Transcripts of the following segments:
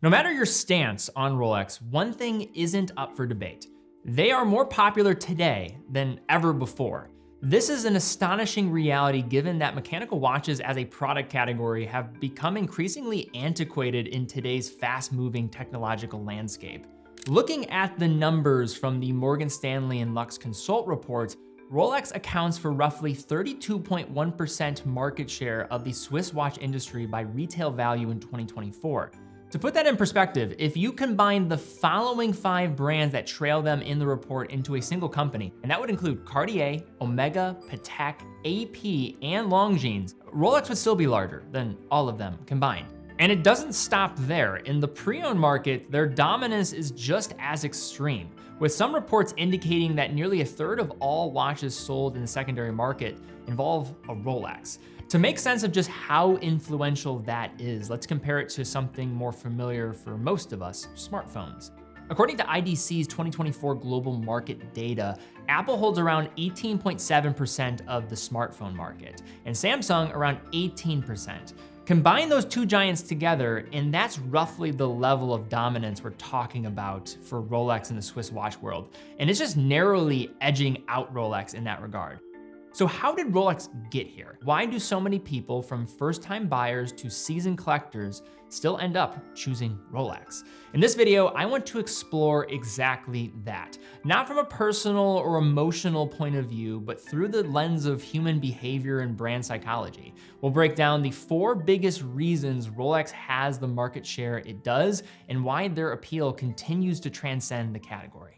No matter your stance on Rolex, one thing isn't up for debate. They are more popular today than ever before. This is an astonishing reality given that mechanical watches as a product category have become increasingly antiquated in today's fast-moving technological landscape. Looking at the numbers from the Morgan Stanley and Lux Consult reports, Rolex accounts for roughly 32.1% market share of the Swiss watch industry by retail value in 2024. To put that in perspective, if you combine the following 5 brands that trail them in the report into a single company, and that would include Cartier, Omega, Patek, AP, and Longines, Rolex would still be larger than all of them combined. And it doesn't stop there. In the pre-owned market, their dominance is just as extreme, with some reports indicating that nearly a third of all watches sold in the secondary market involve a Rolex. To make sense of just how influential that is, let's compare it to something more familiar for most of us, smartphones. According to IDC's 2024 global market data, Apple holds around 18.7% of the smartphone market, and Samsung around 18%. Combine those two giants together, and that's roughly the level of dominance we're talking about for Rolex in the Swiss watch world. And it's just narrowly edging out Rolex in that regard. So how did Rolex get here? Why do so many people, from first-time buyers to seasoned collectors, still end up choosing Rolex? In this video, I want to explore exactly that. Not from a personal or emotional point of view, but through the lens of human behavior and brand psychology. We'll break down the 4 biggest reasons Rolex has the market share it does, and why their appeal continues to transcend the category.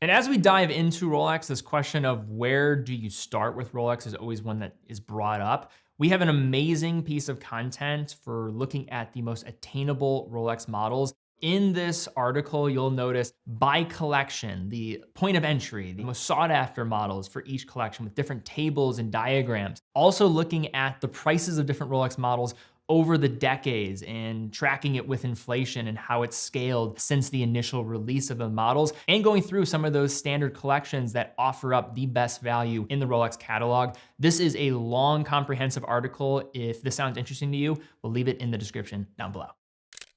And as we dive into Rolex, this question of where do you start with Rolex is always one that is brought up. We have an amazing piece of content for looking at the most attainable Rolex models. In this article, you'll notice by collection, the point of entry, the most sought after models for each collection with different tables and diagrams. Also looking at the prices of different Rolex models over the decades and tracking it with inflation and how it's scaled since the initial release of the models, and going through some of those standard collections that offer up the best value in the Rolex catalog. This is a long, comprehensive article. If this sounds interesting to you, we'll leave it in the description down below.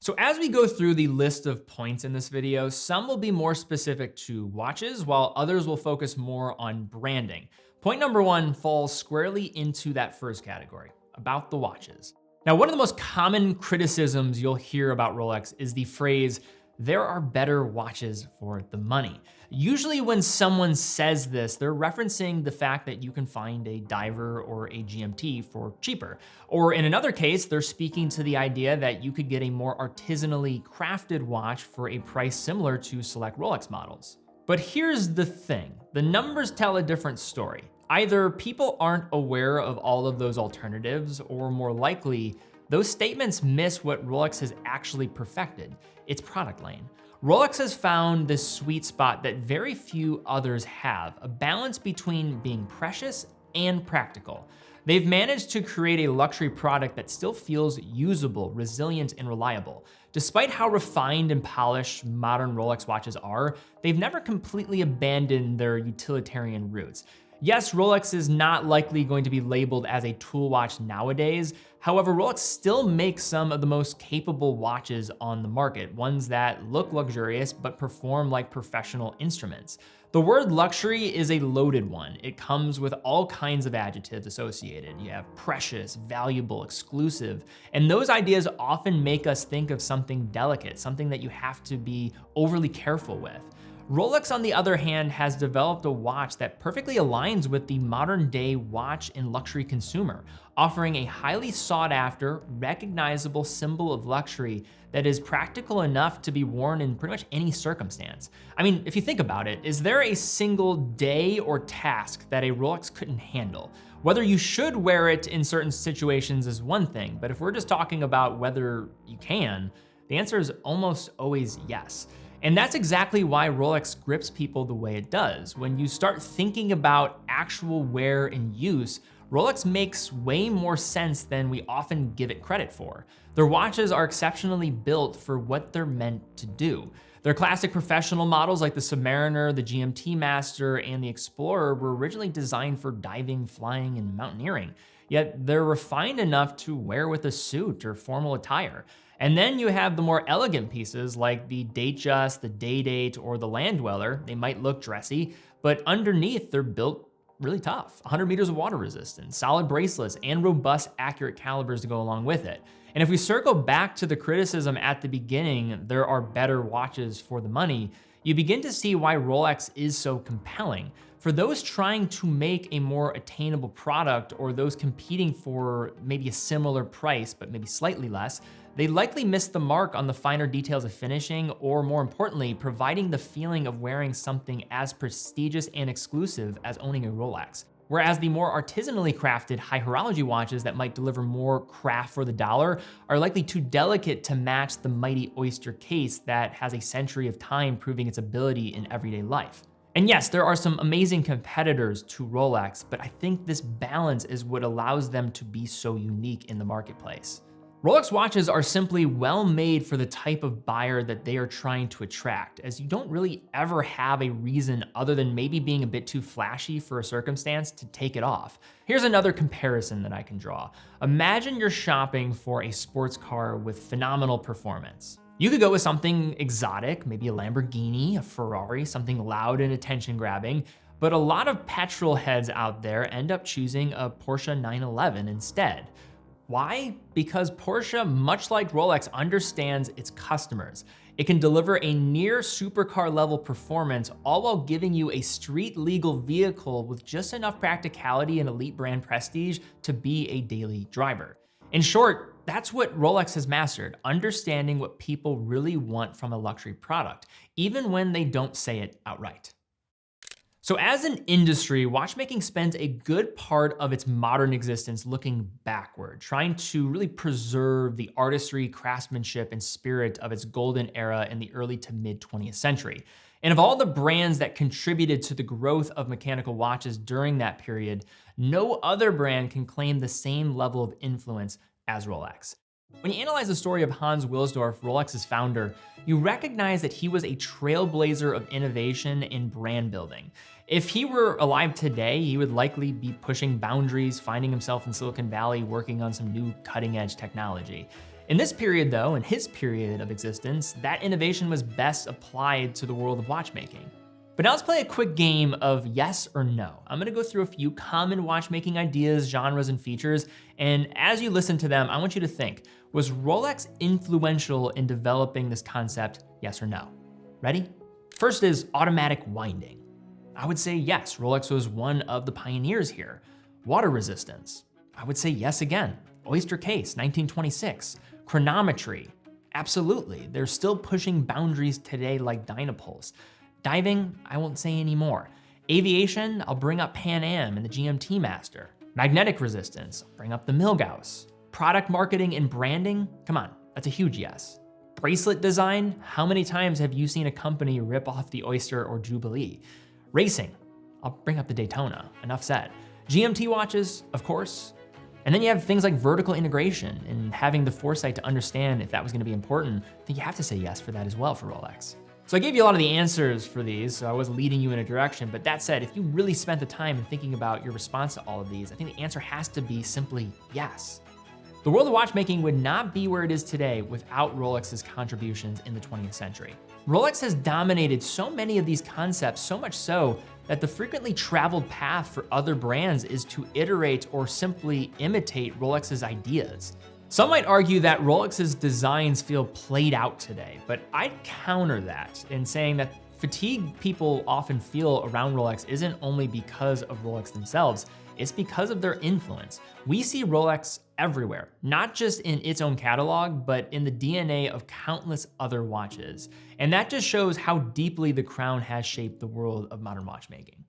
So as we go through the list of points in this video, some will be more specific to watches, while others will focus more on branding. Point number 1 falls squarely into that first category, about the watches. Now, one of the most common criticisms you'll hear about Rolex is the phrase, "there are better watches for the money." Usually when someone says this, they're referencing the fact that you can find a diver or a GMT for cheaper. Or in another case, they're speaking to the idea that you could get a more artisanally crafted watch for a price similar to select Rolex models. But here's the thing, the numbers tell a different story. Either people aren't aware of all of those alternatives, or more likely, those statements miss what Rolex has actually perfected, its product lane. Rolex has found this sweet spot that very few others have, a balance between being precious and practical. They've managed to create a luxury product that still feels usable, resilient, and reliable. Despite how refined and polished modern Rolex watches are, they've never completely abandoned their utilitarian roots. Yes, Rolex is not likely going to be labeled as a tool watch nowadays. However, Rolex still makes some of the most capable watches on the market, ones that look luxurious but perform like professional instruments. The word luxury is a loaded one. It comes with all kinds of adjectives associated. You have precious, valuable, exclusive, and those ideas often make us think of something delicate, something that you have to be overly careful with. Rolex, on the other hand, has developed a watch that perfectly aligns with the modern day watch and luxury consumer, offering a highly sought after, recognizable symbol of luxury that is practical enough to be worn in pretty much any circumstance. I mean, if you think about it, is there a single day or task that a Rolex couldn't handle? Whether you should wear it in certain situations is one thing, but if we're just talking about whether you can, the answer is almost always yes. And that's exactly why Rolex grips people the way it does. When you start thinking about actual wear and use, Rolex makes way more sense than we often give it credit for. Their watches are exceptionally built for what they're meant to do. Their classic professional models like the Submariner, the GMT Master, and the Explorer were originally designed for diving, flying, and mountaineering. yet they're refined enough to wear with a suit or formal attire. And then you have the more elegant pieces like the Datejust, the Day-Date, or the Land Dweller. They might look dressy, but underneath they're built really tough. 100 meters of water resistance, solid bracelets, and robust, accurate calibers to go along with it. And if we circle back to the criticism at the beginning, there are better watches for the money, you begin to see why Rolex is so compelling. For those trying to make a more attainable product, or those competing for maybe a similar price, but maybe slightly less, they likely missed the mark on the finer details of finishing, or more importantly, providing the feeling of wearing something as prestigious and exclusive as owning a Rolex. Whereas the more artisanally crafted high horology watches that might deliver more craft for the dollar are likely too delicate to match the mighty Oyster case that has a century of time proving its ability in everyday life. And yes, there are some amazing competitors to Rolex, but I think this balance is what allows them to be so unique in the marketplace. Rolex watches are simply well made for the type of buyer that they are trying to attract, as you don't really ever have a reason other than maybe being a bit too flashy for a circumstance to take it off. Here's another comparison that I can draw. Imagine you're shopping for a sports car with phenomenal performance. You could go with something exotic, maybe a Lamborghini, a Ferrari, something loud and attention-grabbing, but a lot of petrol heads out there end up choosing a Porsche 911 instead. Why? Because Porsche, much like Rolex, understands its customers. It can deliver a near supercar level performance, all while giving you a street legal vehicle with just enough practicality and elite brand prestige to be a daily driver. In short, that's what Rolex has mastered, understanding what people really want from a luxury product, even when they don't say it outright. So as an industry, watchmaking spends a good part of its modern existence looking backward, trying to really preserve the artistry, craftsmanship, and spirit of its golden era in the early to mid 20th century. And of all the brands that contributed to the growth of mechanical watches during that period, no other brand can claim the same level of influence as Rolex. When you analyze the story of Hans Wilsdorf, Rolex's founder, you recognize that he was a trailblazer of innovation in brand building. If he were alive today, he would likely be pushing boundaries, finding himself in Silicon Valley working on some new cutting-edge technology. In this period though, in his period of existence, that innovation was best applied to the world of watchmaking. But now let's play a quick game of yes or no. I'm gonna go through a few common watchmaking ideas, genres, and features, and as you listen to them, I want you to think, was Rolex influential in developing this concept, yes or no? Ready? First is automatic winding. I would say yes, Rolex was one of the pioneers here. Water resistance. I would say yes again. Oyster case, 1926. Chronometry. Absolutely, they're still pushing boundaries today like Dynapulse. Diving, I won't say anymore. Aviation, I'll bring up Pan Am and the GMT Master. Magnetic resistance, I'll bring up the Milgauss. Product marketing and branding, come on, that's a huge yes. Bracelet design, how many times have you seen a company rip off the Oyster or Jubilee? Racing, I'll bring up the Daytona, enough said. GMT watches, of course. And then you have things like vertical integration and having the foresight to understand if that was gonna be important. I think you have to say yes for that as well for Rolex. So I gave you a lot of the answers for these, so I was leading you in a direction, but that said, if you really spent the time in thinking about your response to all of these, I think the answer has to be simply yes. The world of watchmaking would not be where it is today without Rolex's contributions in the 20th century. Rolex has dominated so many of these concepts, so much so that the frequently traveled path for other brands is to iterate or simply imitate Rolex's ideas. Some might argue that Rolex's designs feel played out today, but I'd counter that in saying that fatigue people often feel around Rolex isn't only because of Rolex themselves, it's because of their influence. We see Rolex everywhere, not just in its own catalog, but in the DNA of countless other watches. And that just shows how deeply the crown has shaped the world of modern watchmaking.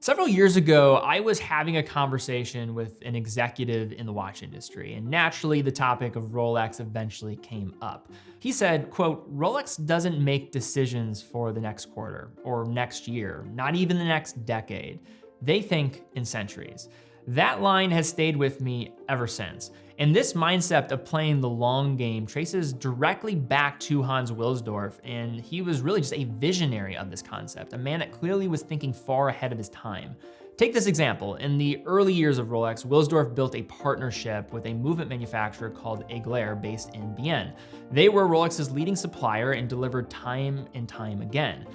Several years ago, I was having a conversation with an executive in the watch industry, and naturally the topic of Rolex eventually came up. He said, quote, "Rolex doesn't make decisions for the next quarter or next year, not even the next decade. They think in centuries." That line has stayed with me ever since. And this mindset of playing the long game traces directly back to Hans Wilsdorf, and he was really just a visionary of this concept, a man that clearly was thinking far ahead of his time. Take this example. In the early years of Rolex, Wilsdorf built a partnership with a movement manufacturer called Eglair based in Bienne. They were Rolex's leading supplier and delivered time and time again.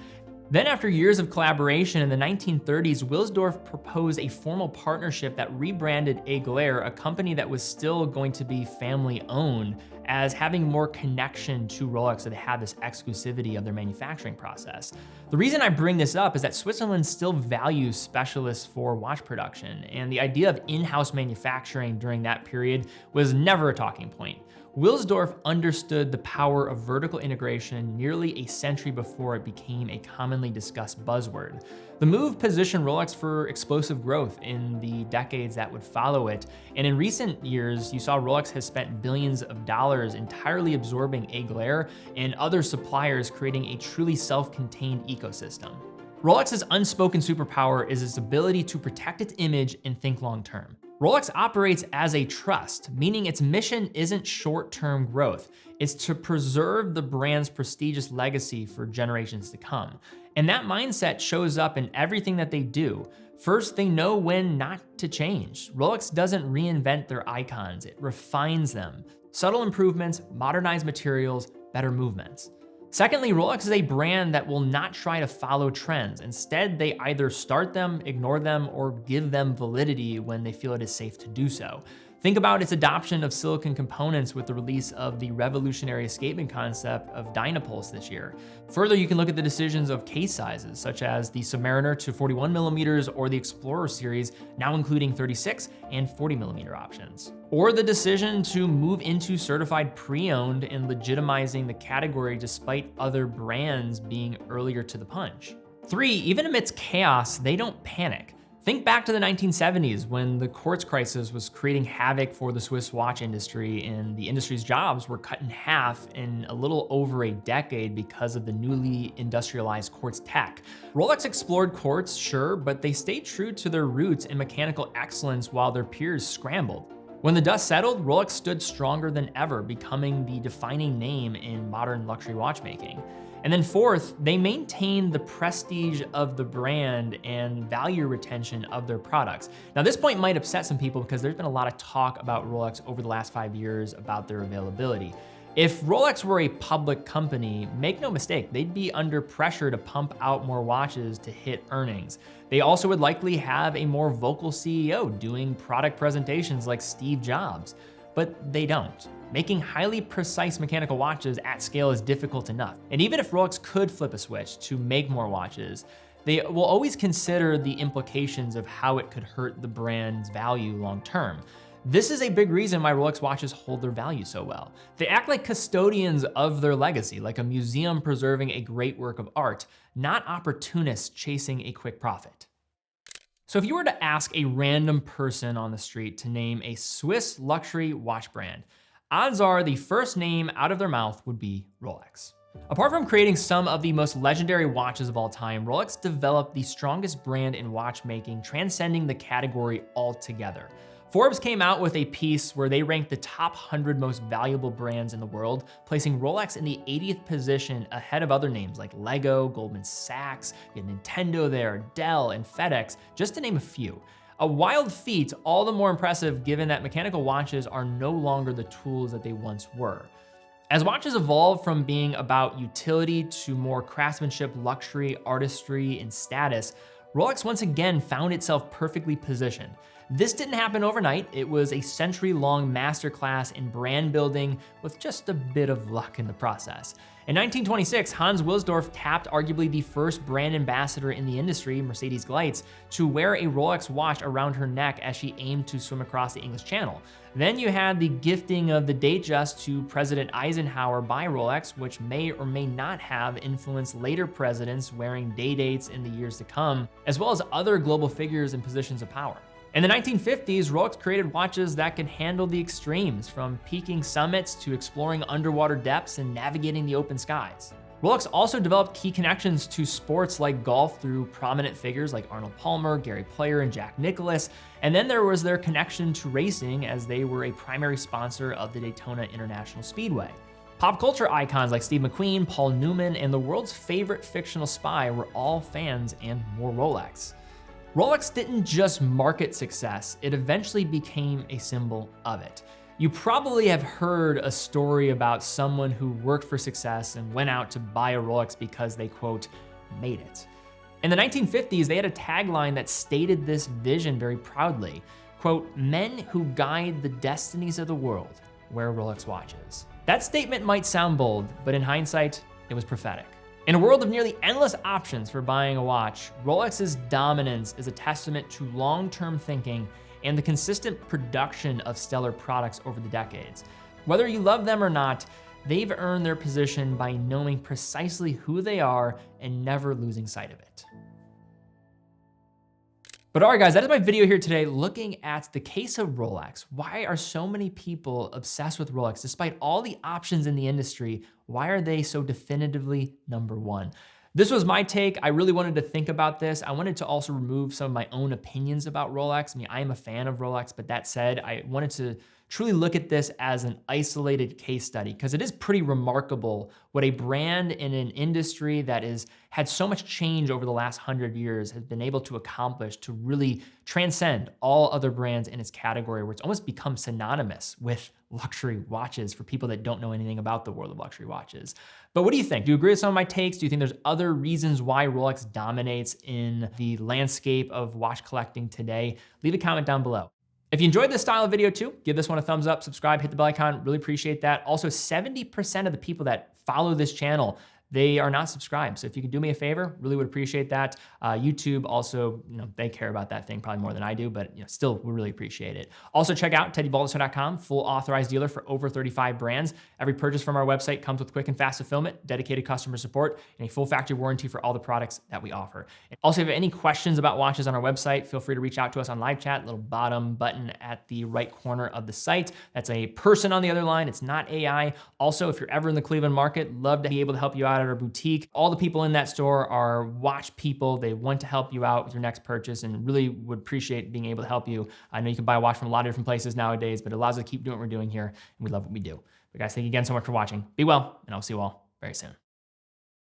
Then after years of collaboration in the 1930s, Wilsdorf proposed a formal partnership that rebranded Eglair, a company that was still going to be family owned, as having more connection to Rolex, so they had this exclusivity of their manufacturing process. The reason I bring this up is that Switzerland still values specialists for watch production, and the idea of in-house manufacturing during that period was never a talking point. Wilsdorf understood the power of vertical integration nearly a century before it became a commonly discussed buzzword. The move positioned Rolex for explosive growth in the decades that would follow it, and in recent years, you saw Rolex has spent billions of dollars entirely absorbing Eglair and other suppliers, creating a truly self-contained ecosystem. Rolex's unspoken superpower is its ability to protect its image and think long-term. Rolex operates as a trust, meaning its mission isn't short-term growth. It's to preserve the brand's prestigious legacy for generations to come. And that mindset shows up in everything that they do. First, they know when not to change. Rolex doesn't reinvent their icons, it refines them. Subtle improvements, modernized materials, better movements. Secondly, Rolex is a brand that will not try to follow trends. Instead, they either start them, ignore them, or give them validity when they feel it is safe to do so. Think about its adoption of silicon components with the release of the revolutionary escapement concept of Dynapulse this year. Further, you can look at the decisions of case sizes, such as the Submariner to 41mm or the Explorer series, now including 36 and 40mm options. Or the decision to move into certified pre-owned and legitimizing the category despite other brands being earlier to the punch. 3, even amidst chaos, they don't panic. Think back to the 1970s when the quartz crisis was creating havoc for the Swiss watch industry, and the industry's jobs were cut in half in a little over a decade because of the newly industrialized quartz tech. Rolex explored quartz, sure, but they stayed true to their roots in mechanical excellence while their peers scrambled. When the dust settled, Rolex stood stronger than ever, becoming the defining name in modern luxury watchmaking. And then fourth, they maintained the prestige of the brand and value retention of their products. Now this point might upset some people because there's been a lot of talk about Rolex over the last 5 years about their availability. If Rolex were a public company, make no mistake, they'd be under pressure to pump out more watches to hit earnings. They also would likely have a more vocal CEO doing product presentations like Steve Jobs, but they don't. Making highly precise mechanical watches at scale is difficult enough. And even if Rolex could flip a switch to make more watches, they will always consider the implications of how it could hurt the brand's value long term. This is a big reason why Rolex watches hold their value so well. They act like custodians of their legacy, like a museum preserving a great work of art, not opportunists chasing a quick profit. So if you were to ask a random person on the street to name a Swiss luxury watch brand, odds are the first name out of their mouth would be Rolex. Apart from creating some of the most legendary watches of all time, Rolex developed the strongest brand in watchmaking, transcending the category altogether. Forbes came out with a piece where they ranked the top 100 most valuable brands in the world, placing Rolex in the 80th position ahead of other names like Lego, Goldman Sachs, you had Nintendo there, Dell, and FedEx, just to name a few. A wild feat, all the more impressive given that mechanical watches are no longer the tools that they once were. As watches evolved from being about utility to more craftsmanship, luxury, artistry, and status, Rolex once again found itself perfectly positioned. This didn't happen overnight. It was a century-long masterclass in brand building with just a bit of luck in the process. In 1926, Hans Wilsdorf tapped arguably the first brand ambassador in the industry, Mercedes Gleitz, to wear a Rolex watch around her neck as she aimed to swim across the English Channel. Then you had the gifting of the Datejust to President Eisenhower by Rolex, which may or may not have influenced later presidents wearing day dates in the years to come, as well as other global figures in positions of power. In the 1950s, Rolex created watches that could handle the extremes, from peaking summits to exploring underwater depths and navigating the open skies. Rolex also developed key connections to sports like golf through prominent figures like Arnold Palmer, Gary Player, and Jack Nicklaus, and then there was their connection to racing as they were a primary sponsor of the Daytona International Speedway. Pop culture icons like Steve McQueen, Paul Newman, and the world's favorite fictional spy were all fans and wore Rolex. Rolex didn't just market success, it eventually became a symbol of it. You probably have heard a story about someone who worked for success and went out to buy a Rolex because they, quote, made it. In the 1950s, they had a tagline that stated this vision very proudly, quote, "Men who guide the destinies of the world wear Rolex watches." That statement might sound bold, but in hindsight, it was prophetic. In a world of nearly endless options for buying a watch, Rolex's dominance is a testament to long-term thinking and the consistent production of stellar products over the decades. Whether you love them or not, they've earned their position by knowing precisely who they are and never losing sight of it. But all right, guys, that is my video here today looking at the case of Rolex. Why are so many people obsessed with Rolex? Despite all the options in the industry, why are they so definitively number one? This was my take. I really wanted to think about this. I wanted to also remove some of my own opinions about Rolex. I mean, I am a fan of Rolex, but that said, I wanted to truly look at this as an isolated case study because it is pretty remarkable what a brand in an industry that is had so much change over the last 100 years has been able to accomplish to really transcend all other brands in its category, where it's almost become synonymous with luxury watches for people that don't know anything about the world of luxury watches. But what do you think? Do you agree with some of my takes? Do you think there's other reasons why Rolex dominates in the landscape of watch collecting today? Leave a comment down below. If you enjoyed this style of video too, give this one a thumbs up, subscribe, hit the bell icon, really appreciate that. Also, 70% of the people that follow this channel, they are not subscribed. So if you could do me a favor, really would appreciate that. YouTube also, they care about that thing probably more than I do, but still, we really appreciate it. Also check out teddybaldwin.com, full authorized dealer for over 35 brands. Every purchase from our website comes with quick and fast fulfillment, dedicated customer support, and a full factory warranty for all the products that we offer. And also, if you have any questions about watches on our website, feel free to reach out to us on live chat, little bottom button at the right corner of the site. That's a person on the other line. It's not AI. Also, if you're ever in the Cleveland market, love to be able to help you out at our boutique. All the people in that store are watch people. They want to help you out with your next purchase and really would appreciate being able to help you. I know you can buy a watch from a lot of different places nowadays, but it allows us to keep doing what we're doing here, and we love what we do. But guys, thank you again so much for watching. Be well, and I'll see you all very soon.